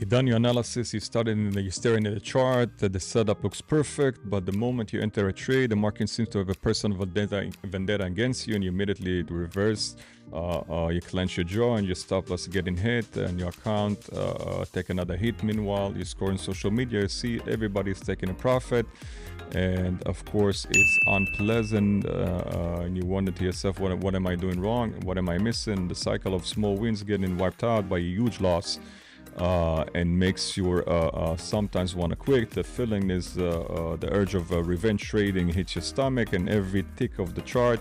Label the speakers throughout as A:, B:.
A: You done your analysis, you you're staring at the chart, the setup looks perfect, but the moment you enter a trade, the market seems to have a personal vendetta against you, and you immediately reverse. You clench your jaw and your stop loss getting hit, and your account take another hit. Meanwhile, you score on social media, you see everybody's taking a profit, and of course it's unpleasant, and you wonder to yourself, what am I doing wrong? What am I missing? The cycle of small wins getting wiped out by a huge loss. And makes you sometimes want to quit. The feeling is the urge of revenge trading hits your stomach, and every tick of the chart,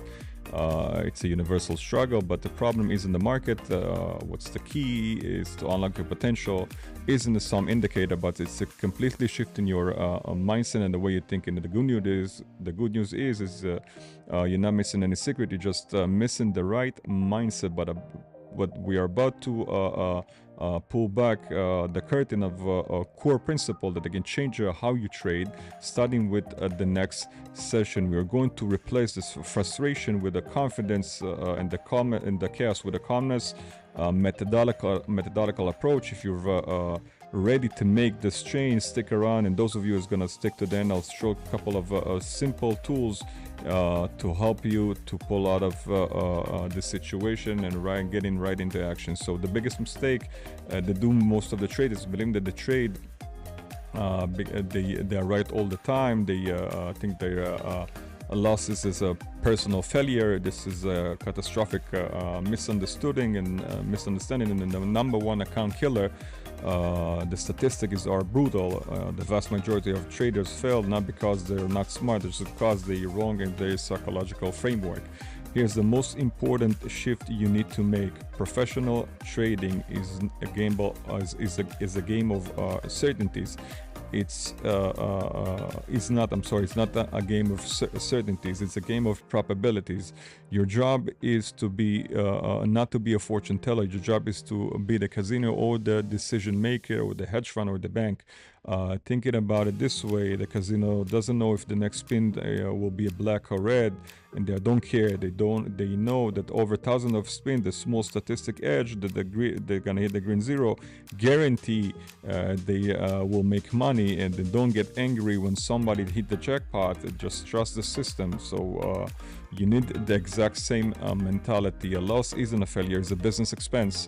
A: it's a universal struggle. But the problem isn't the market. What's the key is to unlock your potential isn't some indicator, but it's a completely shift in your mindset and the way you're thinking. The good news is you're not missing any secret. You're just missing the right mindset. But what we are about to pull back the curtain of a core principle that can change how you trade, starting with the next session. We are going to replace this frustration with the confidence and the chaos with a calmness, methodological approach. If you're ready to make this change, stick around, and those of you who's gonna stick to the end, I'll show a couple of simple tools to help you to pull out of this situation and getting right into action. So the biggest mistake that do most of the traders believe that the trade they are right all the time. They think their losses is a personal failure. This is a catastrophic misunderstanding and the number one account killer. The statistics are brutal. The vast majority of traders fail not because they're not smart, it's because they're wrong in their psychological framework. Here's the most important shift you need to make. Professional trading is a game of certainties. It's not a game of certainties. It's a game of probabilities. Your job is to be not to be a fortune teller. Your job is to be the casino or the decision maker or the hedge fund or the bank. Thinking about it this way, the casino doesn't know if the next spin will be a black or red, and they don't care. They know that over thousands of spins, the small statistic edge that they're gonna hit the green zero, guarantee they will make money, and they don't get angry when somebody hit the jackpot. They just trust the system. So you need the exact same mentality. A loss isn't a failure; it's a business expense.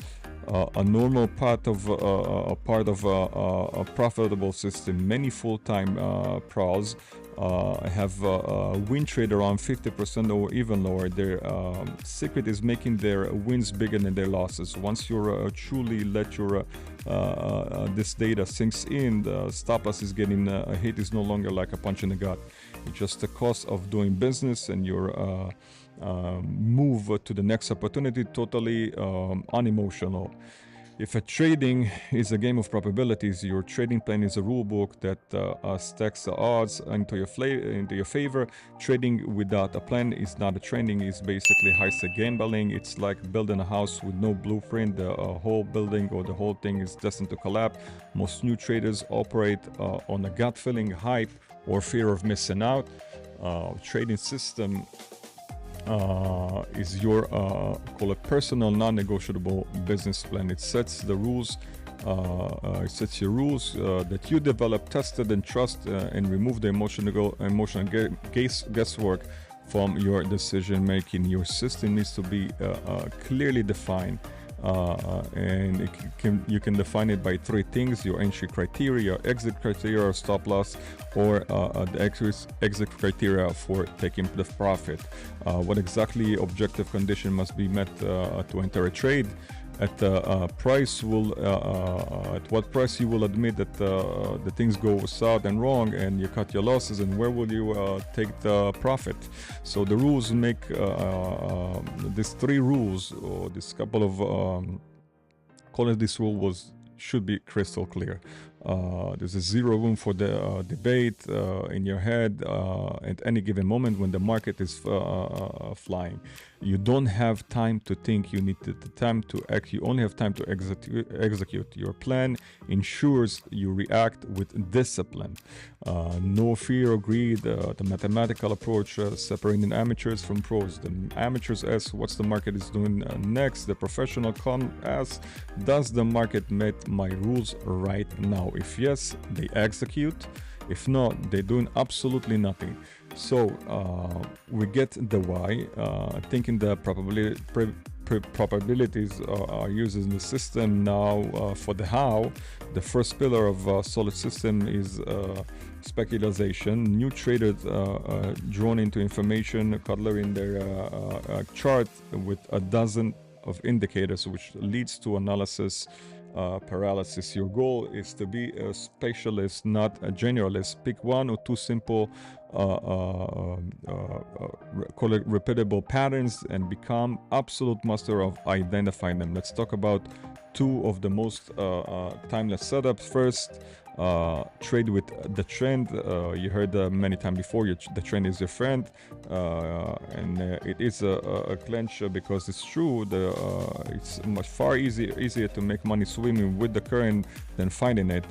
A: A normal part of a profitable system. Many full-time pros have win rate around 50% or even lower. Their secret is making their wins bigger than their losses. Once you truly let your this data sinks in, the stop loss is getting a hit is no longer like a punch in the gut. It's just the cost of doing business, and your move to the next opportunity totally unemotional. If a trading is a game of probabilities, your trading plan is a rule book that stacks the odds into your favor. Trading without a plan is not a trading. It's basically high-stake gambling. It's like building a house with no blueprint. The whole building or the whole thing is destined to collapse. Most new traders operate on a gut feeling, hype, or fear of missing out. Trading system is your call it personal non-negotiable business plan. It sets the rules. It sets your rules that you develop, tested, and trust, and remove the emotional guesswork from your decision making. Your system needs to be clearly defined. And you can define it by three things: your entry criteria, your exit criteria, or stop loss, or the exit criteria for taking the profit. What exactly objective condition must be met to enter a trade? At what price you will admit that the things go south and wrong, and you cut your losses, and where will you take the profit? So the rules make these three rules, or this couple of call it this rule should be crystal clear. There's a zero room for the debate in your head at any given moment when the market is flying. You don't have time to think. You need the time to act. You only have time to execute. Your plan ensures you react with discipline. No fear or greed. The mathematical approach separating amateurs from pros. The amateurs ask what's the market is doing next. The professional asks, does the market meet my rules right now? If yes, they execute. If not, they're doing absolutely nothing. So we get the why. Thinking the probabilities are used in the system. Now for the how, the first pillar of a solid system is speculation. New traders drawn into information, coloring their chart with a dozen of indicators, which leads to analysis paralysis. Your goal is to be a specialist, not a generalist. Pick one or two simple, call it repeatable patterns, and become absolute master of identifying them. Let's talk about two of the most timeless setups. First, trade with the trend. You heard many times before, the trend is your friend, and it is a clinch because it's true. It's much far easier to make money swimming with the current than finding it.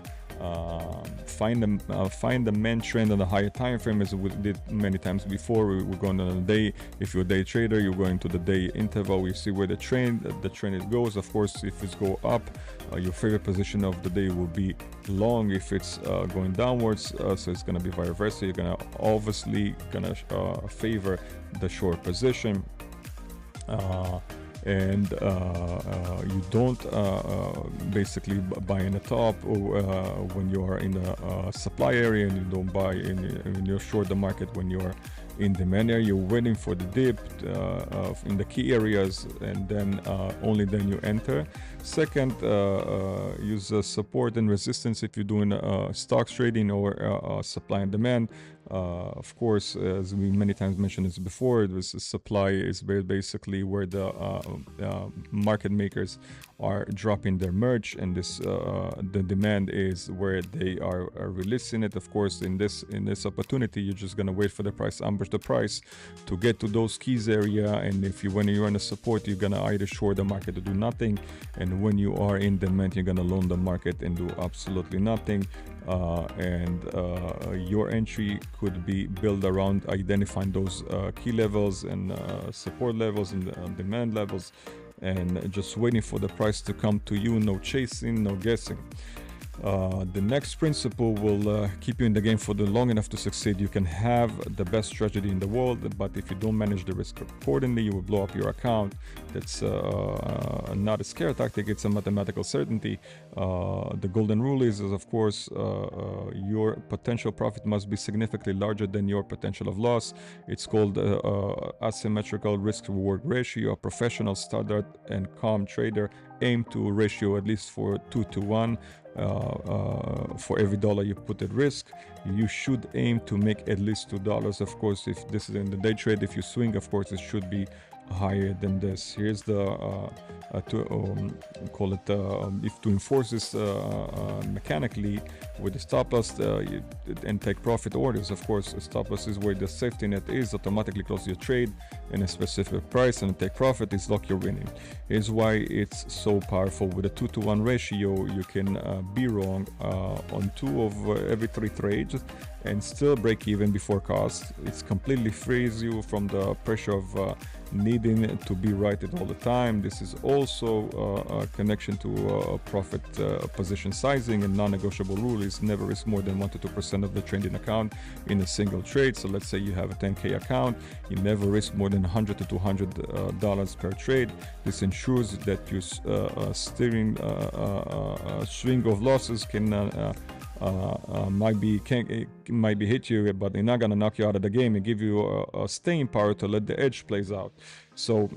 A: Find the main trend on a higher time frame, as we did many times before. We're going on a day. If you're a day trader, you're going to the day interval. You see where the trend it goes. Of course, if it's go up, your favorite position of the day will be long. If it's going downwards, so it's going to be vice versa. You're going to obviously favor the short position. And you don't basically buy in the top or when you are in the supply area, and you don't buy when you're short the market when you're in demand area. You're waiting for the dip in the key areas, and then only then you enter. Second, use support and resistance if you're doing stocks trading or supply and demand. Of course, as we many times mentioned this before, supply is basically where the market makers are dropping their merch, and the demand is where they are releasing it. Of course, in this opportunity, you're just gonna wait for the price, ambush the price to get to those keys area. And when you're in a support, you're gonna either short the market to do nothing, and when you are in demand, you're gonna long the market and do absolutely nothing. Your entry could be built around identifying those key levels and support levels and demand levels, and just waiting for the price to come to you. No chasing, no guessing. The next principle will keep you in the game for the long enough to succeed. You can have the best strategy in the world, but if you don't manage the risk accordingly, you will blow up your account. That's not a scare tactic, it's a mathematical certainty. The golden rule is of course, your potential profit must be significantly larger than your potential of loss. It's called asymmetrical risk-reward ratio. A professional, standard, and calm trader aim to ratio at least for 2 to 1. For every dollar you put at risk, you should aim to make at least $2. Of course, if this is in the day trade, if you swing, of course, it should be higher than this. Here's the call it if to enforce this mechanically with the stop loss and take profit orders. Of course, a stop loss is where the safety net is. Automatically close your trade in a specific price and take profit is lock your winning. Here's why it's so powerful. With a 2 to 1 ratio, you can be wrong on 2 of every 3 trades and still break even before cost. It's completely frees you from the pressure of needing to be right at all the time. This is also a connection to profit position sizing, and non-negotiable rule is never risk more than 1 to 2% of the trading account in a single trade. So let's say you have a 10K account, you never risk more than $100 to $200 per trade. This ensures that your steering swing of losses might be hit you, but they're not gonna knock you out of the game and give you a staying power to let the edge plays out. So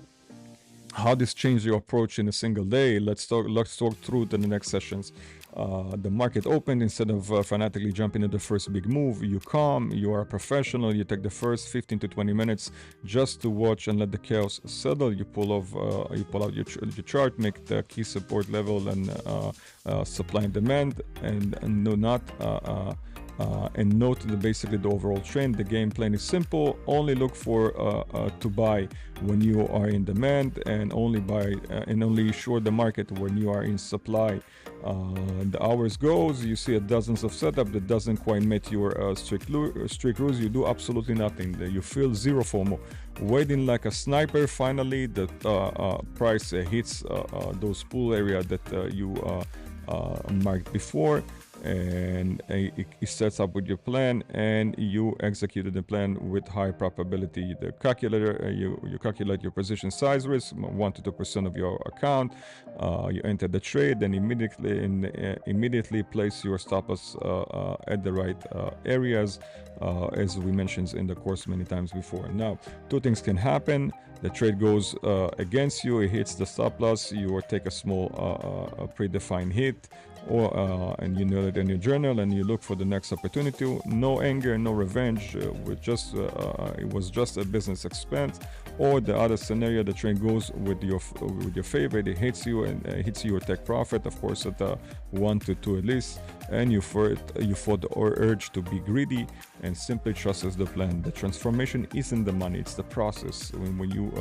A: how this changed your approach in a single day. Let's talk through the next sessions. The market opened. Instead of fanatically jumping at the first big move, you calm, you are a professional, you take the first 15 to 20 minutes just to watch and let the chaos settle. You pull out your chart, make the key support level and supply and demand, and note basically the overall trend. The game plan is simple. Only look for to buy when you are in demand, and only buy and only short the market when you are in supply. The hours goes, you see dozens of setup that doesn't quite meet your strict rules. You do absolutely nothing. You feel zero FOMO, waiting like a sniper. Finally, the price hits those pool area that you marked before, and it sets up with your plan, and you executed the plan with high probability. The calculator, you calculate your position size risk, 1 to 2% of your account. You enter the trade, then immediately place your stop loss at the right areas, as we mentioned in the course many times before. Now, two things can happen. The trade goes against you, it hits the stop loss, you take a small predefined hit, or and you note it in your journal, and you look for the next opportunity. No anger, no revenge. It was just a business expense. Or the other scenario, the trade goes with your favorite. It hits you and hits your take profit, of course, at 1 to 2 at least, and you fought the urge to be greedy and simply trust the plan. The transformation isn't the money; it's the process. When you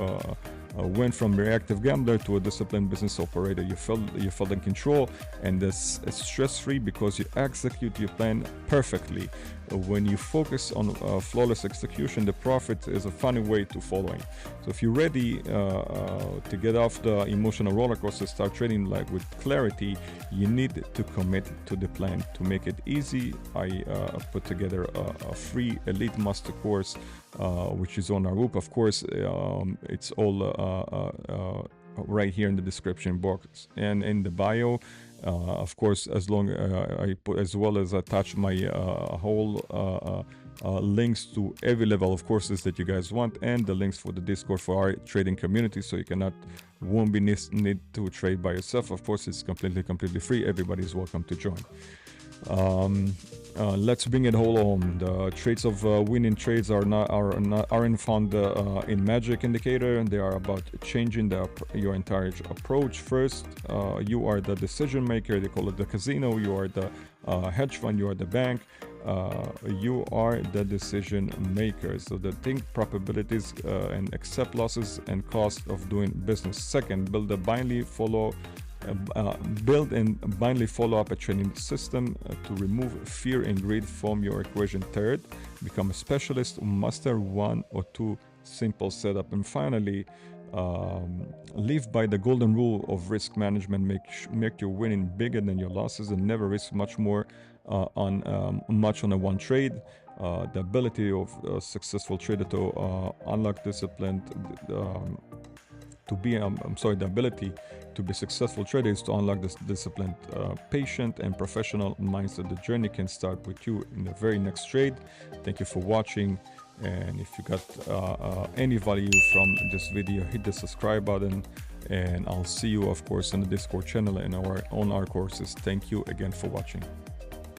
A: went from reactive gambler to a disciplined business operator, you felt in control, and it's stress-free because you execute your plan perfectly. When you focus on flawless execution, the profit is a funny way to following. So if you're ready to get off the emotional roller coaster, start trading like with clarity, you need to commit to the plan. To make it easy, I put together a free elite master course, which is on our group. Of course, it's all right here in the description box and in the bio. Of course, as well as attach my whole links to every level of courses that you guys want, and the links for the Discord for our trading community, so you won't be need to trade by yourself. Of course, it's completely free. Everybody is welcome to join. Let's bring it all home. The traits of winning trades aren't found in magic indicator, and they are about changing your entire approach. First, you are the decision maker. They call it the casino. You are the hedge fund. You are the bank. You are the decision maker. So think probabilities and accept losses and cost of doing business. Second, build and blindly follow up a training system to remove fear and greed from your equation. Third, become a specialist, master 1 or 2 simple setup. And finally, live by the golden rule of risk management. Make your winning bigger than your losses, and never risk much on a one trade. The ability of a successful trader to unlock discipline, the ability to be successful trader is to unlock this disciplined, patient, and professional mindset. The journey can start with you in the very next trade. Thank you for watching, and if you got any value from this video, hit the subscribe button, and I'll see you, of course, in the Discord channel and on our courses. Thank you again for watching.